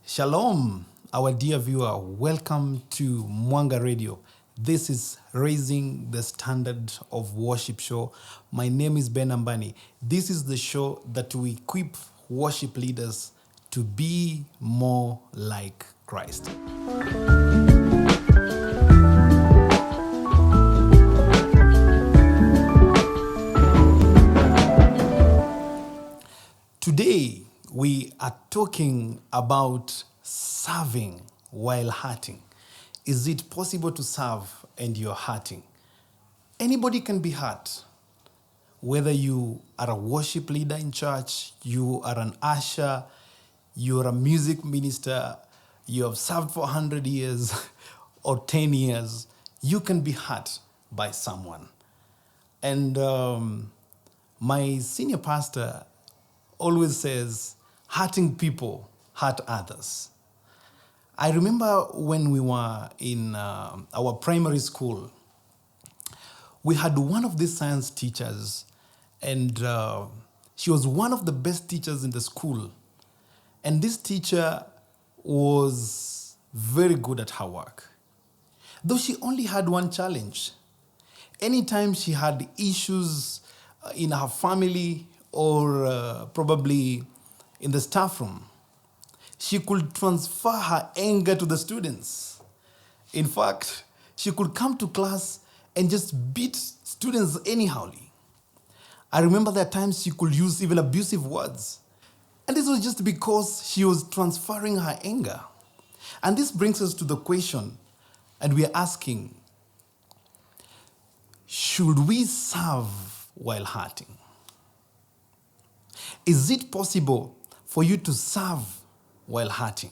Shalom, our dear viewer. Welcome to Mwanga Radio. This is Raising the Standard of Worship show. My name is Ben Ambani. This is the show that we equip worship leaders to be more like Christ. Today, we are talking about serving while hurting. Is it possible to serve and you're hurting? Anybody can be hurt. Whether you are a worship leader in church, you are an usher, you're a music minister, you have served for 100 years or 10 years, you can be hurt by someone. And my senior pastor always says, hurting people hurt others. I remember when we were in our primary school, we had one of these science teachers, and she was one of the best teachers in the school. And this teacher was very good at her work. Though she only had one challenge. Anytime she had issues in her family or probably in the staff room, she could transfer her anger to the students. In fact, she could come to class and just beat students anyhowly. I remember there are times she could use even abusive words. And this was just because she was transferring her anger. And this brings us to the question, and we are asking, should we serve while hurting? Is it possible for you to serve while hurting?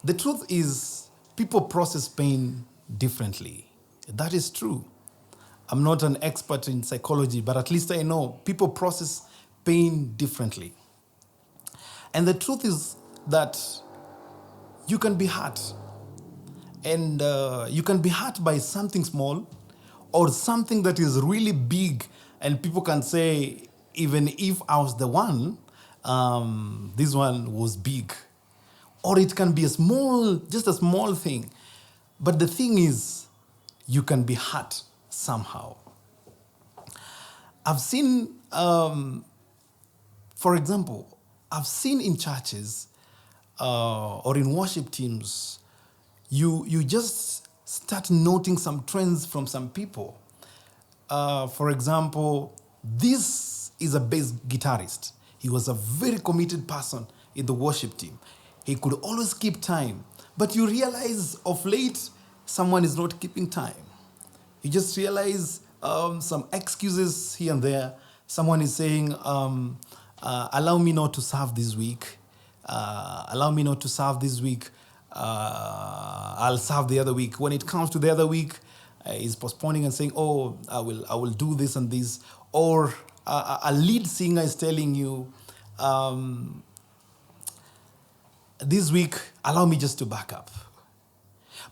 The truth is, people process pain differently. That is true. I'm not an expert in psychology, but at least I know people process pain differently. And the truth is that you can be hurt. And you can be hurt by something small or something that is really big, and people can say, even if I was the one, this one was big. Or it can be just a small thing. But the thing is, you can be hurt somehow. I've seen, for example, I've seen in churches or in worship teams, you just start noting some trends from some people. For example, this is a bass guitarist. He was a very committed person in the worship team. He could always keep time. But you realize of late, someone is not keeping time. You just realize some excuses here and there. Someone is saying, allow me not to serve this week. Allow me not to serve this week. I'll serve the other week. When it comes to the other week, he's postponing and saying, oh, I will do this and this. Or a lead singer is telling you, this week, allow me just to back up.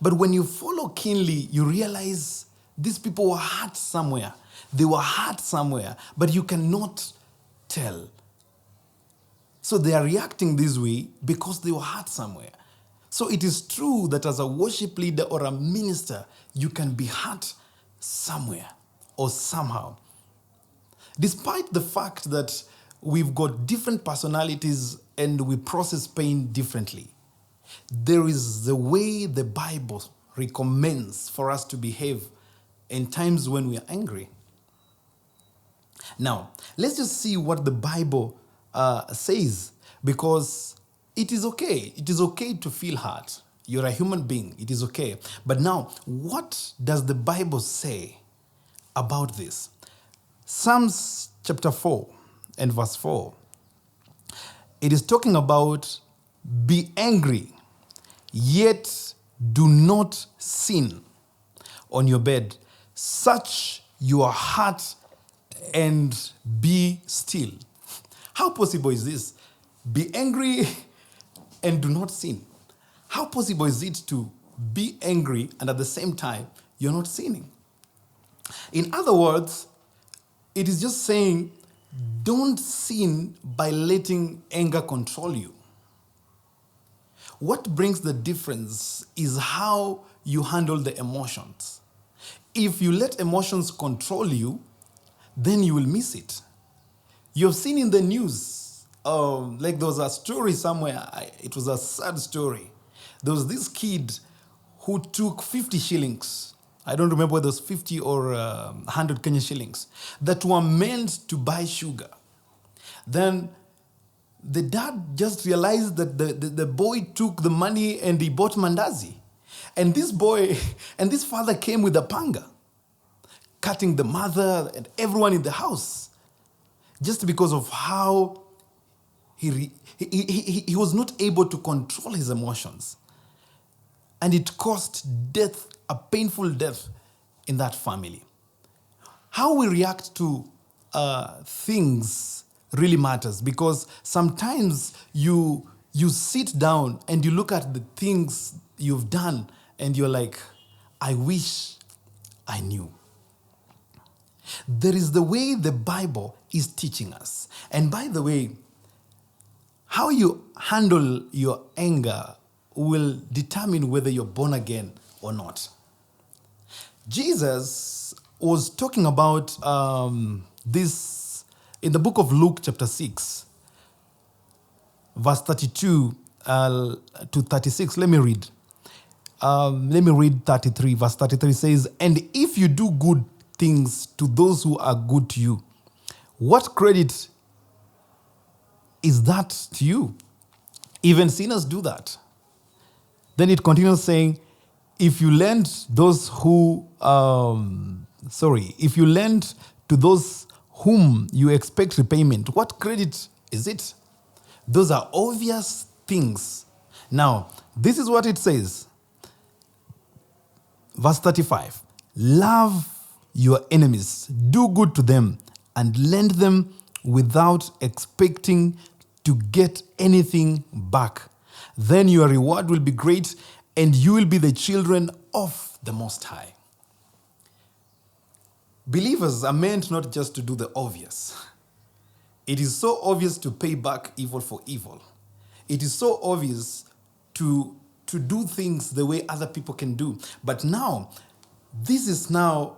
But when you follow keenly, you realize these people were hurt somewhere. They were hurt somewhere, but you cannot tell. So they are reacting this way because they were hurt somewhere. So it is true that as a worship leader or a minister, you can be hurt somewhere or somehow. Despite the fact that we've got different personalities and we process pain differently, there is the way the Bible recommends for us to behave in times when we are angry. Now, let's just see what the Bible says, because it is okay. It is okay to feel hurt. You're a human being. It is okay. But now, what does the Bible say about this? Psalms chapter 4 and verse 4. It is talking about be angry, yet do not sin on your bed. Search your heart and be still. How possible is this? Be angry and do not sin. How possible is it to be angry and at the same time you're not sinning? In other words, it is just saying, don't sin by letting anger control you. What brings the difference is how you handle the emotions. If you let emotions control you, then you will miss it. You've seen in the news, like there was a story somewhere, it was a sad story. There was this kid who took 50 shillings. I don't remember whether it was 50 or 100 Kenyan shillings that were meant to buy sugar. Then the dad just realized that the boy took the money and he bought mandazi. And this boy, and this father came with a panga, cutting the mother and everyone in the house, just because of how he was not able to control his emotions. And it caused death, a painful death in that family. How we react to things really matters, because sometimes you sit down and you look at the things you've done and you're like, I wish I knew. There is the way the Bible is teaching us. And by the way, how you handle your anger will determine whether you're born again or not. Jesus was talking about this in the book of Luke chapter 6, verse 32 to 36. Let me read. Let me read 33. Verse 33 says, "And if you do good things to those who are good to you, what credit is that to you? Even sinners do that." Then it continues saying, if you lend to those whom you expect repayment, what credit is it? Those are obvious things. Now, this is what it says. Verse 35, love your enemies, do good to them, and lend them without expecting to get anything back. Then your reward will be great, and you will be the children of the Most High. Believers are meant not just to do the obvious. It is so obvious to pay back evil for evil. It is so obvious to do things the way other people can do. But now, this is now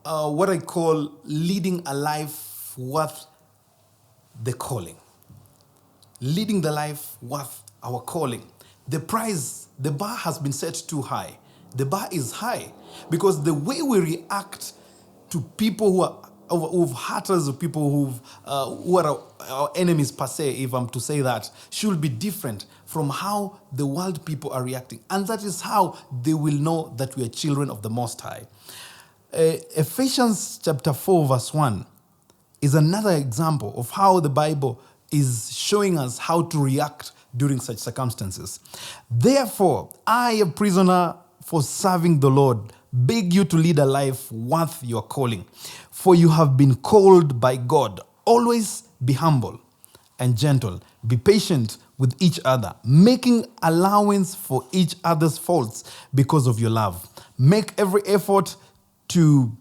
what I call leading a life worth the calling. Leading the life worth our calling. The price, the bar has been set too high. The bar is high because the way we react to people who've hurt us, or people who are our enemies per se, if I'm to say that, should be different from how the world people are reacting. And that is how they will know that we are children of the Most High. Ephesians chapter 4 verse 1 is another example of how the Bible is showing us how to react during such circumstances. Therefore, I, a prisoner for serving the Lord, beg you to lead a life worth your calling. For you have been called by God. Always be humble and gentle. Be patient with each other, making allowance for each other's faults because of your love. Make every effort to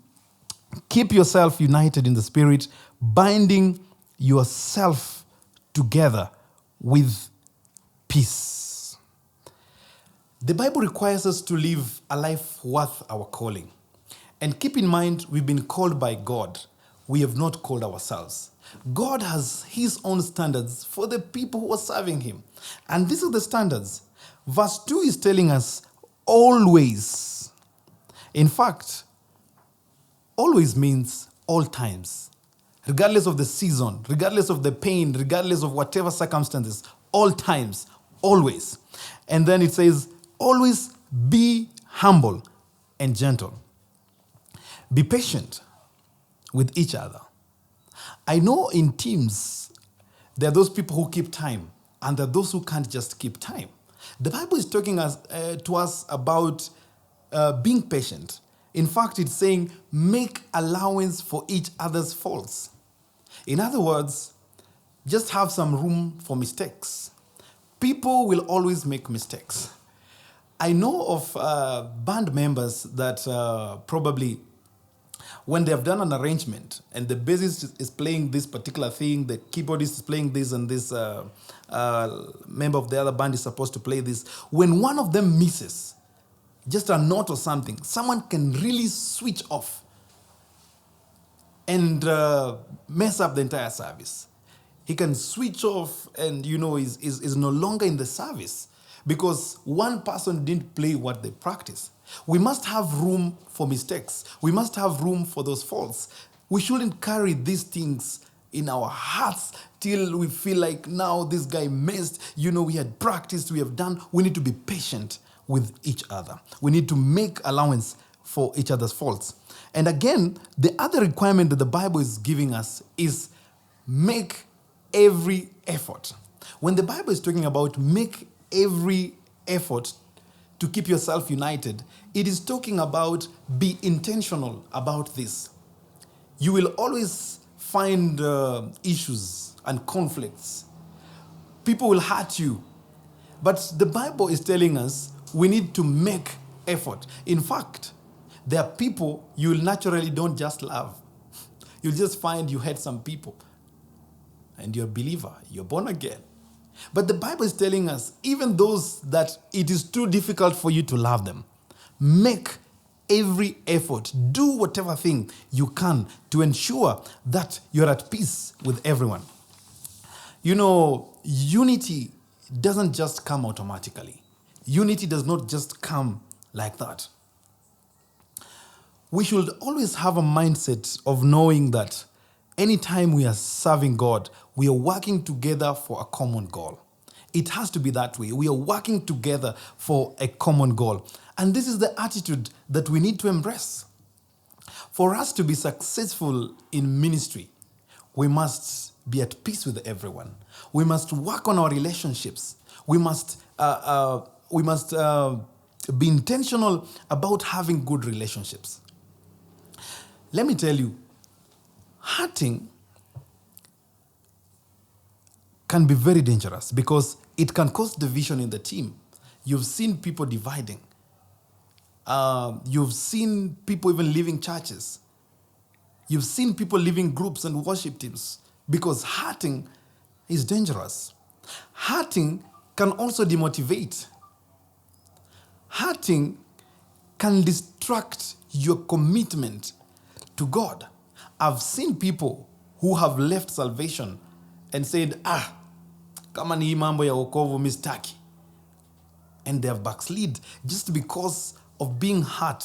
keep yourself united in the Spirit, binding yourself together with peace. The Bible requires us to live a life worth our calling. And keep in mind, we've been called by God. We have not called ourselves. God has his own standards for the people who are serving him. And these are the standards. Verse 2 is telling us always. In fact, always means all times. Regardless of the season, regardless of the pain, regardless of whatever circumstances, all times, always. And then it says, always be humble and gentle. Be patient with each other. I know in teams, there are those people who keep time, and there are those who can't just keep time. The Bible is talking to us about being patient. In fact, it's saying, make allowance for each other's faults. In other words, just have some room for mistakes. People will always make mistakes. I know of band members that probably When they have done an arrangement and the bassist is playing this particular thing, the keyboardist is playing this, and this member of the other band is supposed to play this, when one of them misses just a note or something, someone can really switch off and mess up the entire service. He can switch off and, is no longer in the service because one person didn't play what they practice. We must have room for mistakes. We must have room for those faults. We shouldn't carry these things in our hearts till we feel like now this guy missed. We had practiced, we have done. We need to be patient with each other. We need to make allowance for each other's faults. And again, the other requirement that the Bible is giving us is make every effort. When the Bible is talking about make every effort to keep yourself united, it is talking about be intentional about this. You will always find issues and conflicts. People will hurt you. But the Bible is telling us we need to make effort. In fact, there are people you naturally don't just love. You'll just find you hate some people. And you're a believer, you're born again. But the Bible is telling us, even those that it is too difficult for you to love them, make every effort, do whatever thing you can to ensure that you're at peace with everyone. Unity doesn't just come automatically. Unity does not just come like that. We should always have a mindset of knowing that anytime we are serving God, we are working together for a common goal. It has to be that way. We are working together for a common goal. And this is the attitude that we need to embrace. For us to be successful in ministry, we must be at peace with everyone. We must work on our relationships. We must be intentional about having good relationships. Let me tell you, hurting can be very dangerous because it can cause division in the team. You've seen people dividing. You've seen people even leaving churches. You've seen people leaving groups and worship teams because hurting is dangerous. Hurting can also demotivate. Hurting can distract your commitment to God. I've seen people who have left salvation and said, kama ni hii mambo ya wokovu mistaki. And they have backslid just because of being hurt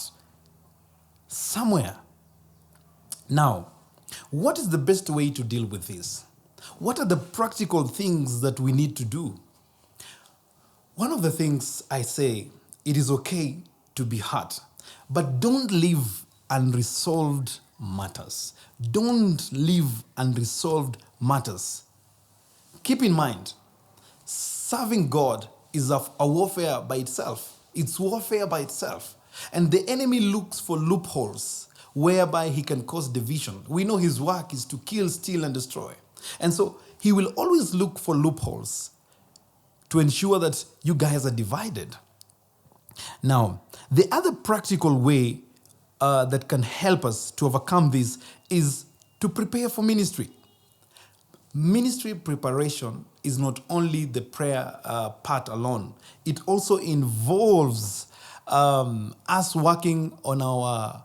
somewhere. Now, what is the best way to deal with this? What are the practical things that we need to do? One of the things I say, it is okay to be hurt, but don't leave unresolved matters. Don't leave unresolved matters. Keep in mind, serving God is a warfare by itself. It's warfare by itself. And the enemy looks for loopholes whereby he can cause division. We know his work is to kill, steal, and destroy. And so he will always look for loopholes to ensure that you guys are divided. Now, the other practical way that can help us to overcome this is to prepare for ministry. Ministry preparation is not only the prayer part alone. It also involves us working on our...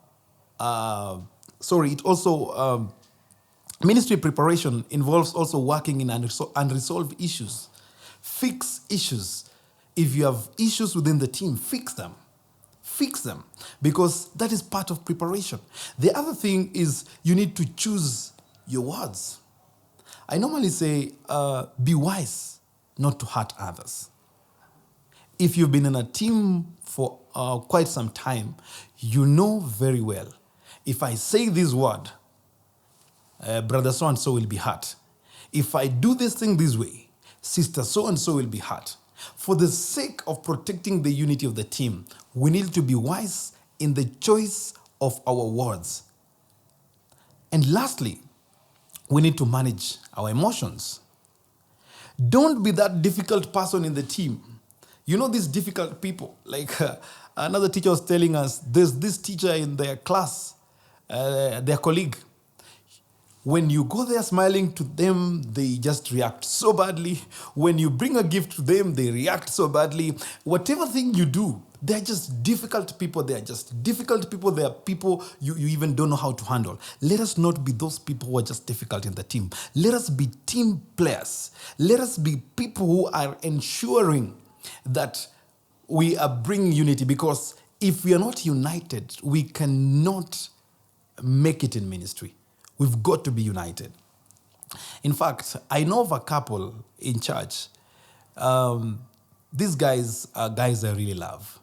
ministry preparation involves also working in unresolved issues. Fix issues. If you have issues within the team, fix them. Fix them, because that is part of preparation. The other thing is you need to choose your words. I normally say, be wise not to hurt others. If you've been in a team for quite some time, you know very well, if I say this word, brother so-and-so will be hurt. If I do this thing this way, sister so-and-so will be hurt. For the sake of protecting the unity of the team, we need to be wise in the choice of our words. And lastly, we need to manage our emotions. Don't be that difficult person in the team. You know these difficult people. Like another teacher was telling us, there's this teacher in their class. their colleague. When you go there smiling to them, they just react so badly. When you bring a gift to them, they react so badly. Whatever thing you do, they're just difficult people. They are just difficult people. They are people you even don't know how to handle. Let us not be those people who are just difficult in the team. Let us be team players. Let us be people who are ensuring that we are bringing unity, because if we are not united, we cannot make it in ministry. We've got to be united. In fact, I know of a couple in church. These guys are guys I really love.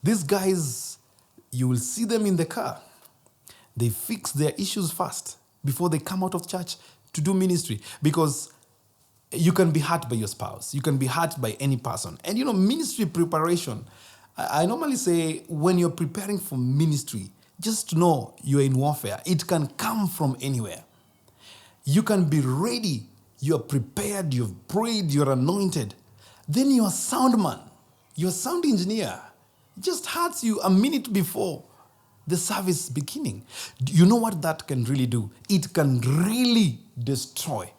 These guys, you will see them in the car. They fix their issues first before they come out of church to do ministry. Because you can be hurt by your spouse. You can be hurt by any person. And ministry preparation, I normally say when you're preparing for ministry, just know you're in warfare. It can come from anywhere. You can be ready. You're prepared. You've prayed. You're anointed. Then you're a sound man. You're a sound engineer. It just hurts you a minute before the service beginning. You know what that can really do? It can really destroy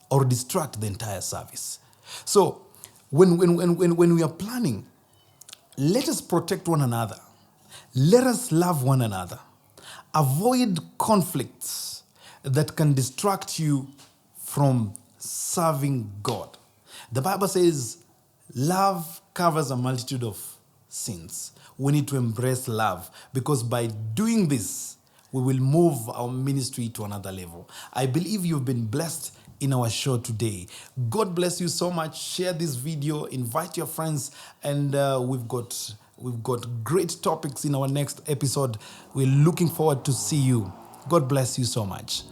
or distract the entire service. So when we are planning, let us protect one another. Let us love one another. Avoid conflicts that can distract you from serving God. The Bible says love covers a multitude of sins. We need to embrace love, because by doing this, we will move our ministry to another level. I believe you've been blessed in our show today. God bless you so much. Share this video, invite your friends, and we've got great topics in our next episode. We're looking forward to see you. God bless you so much.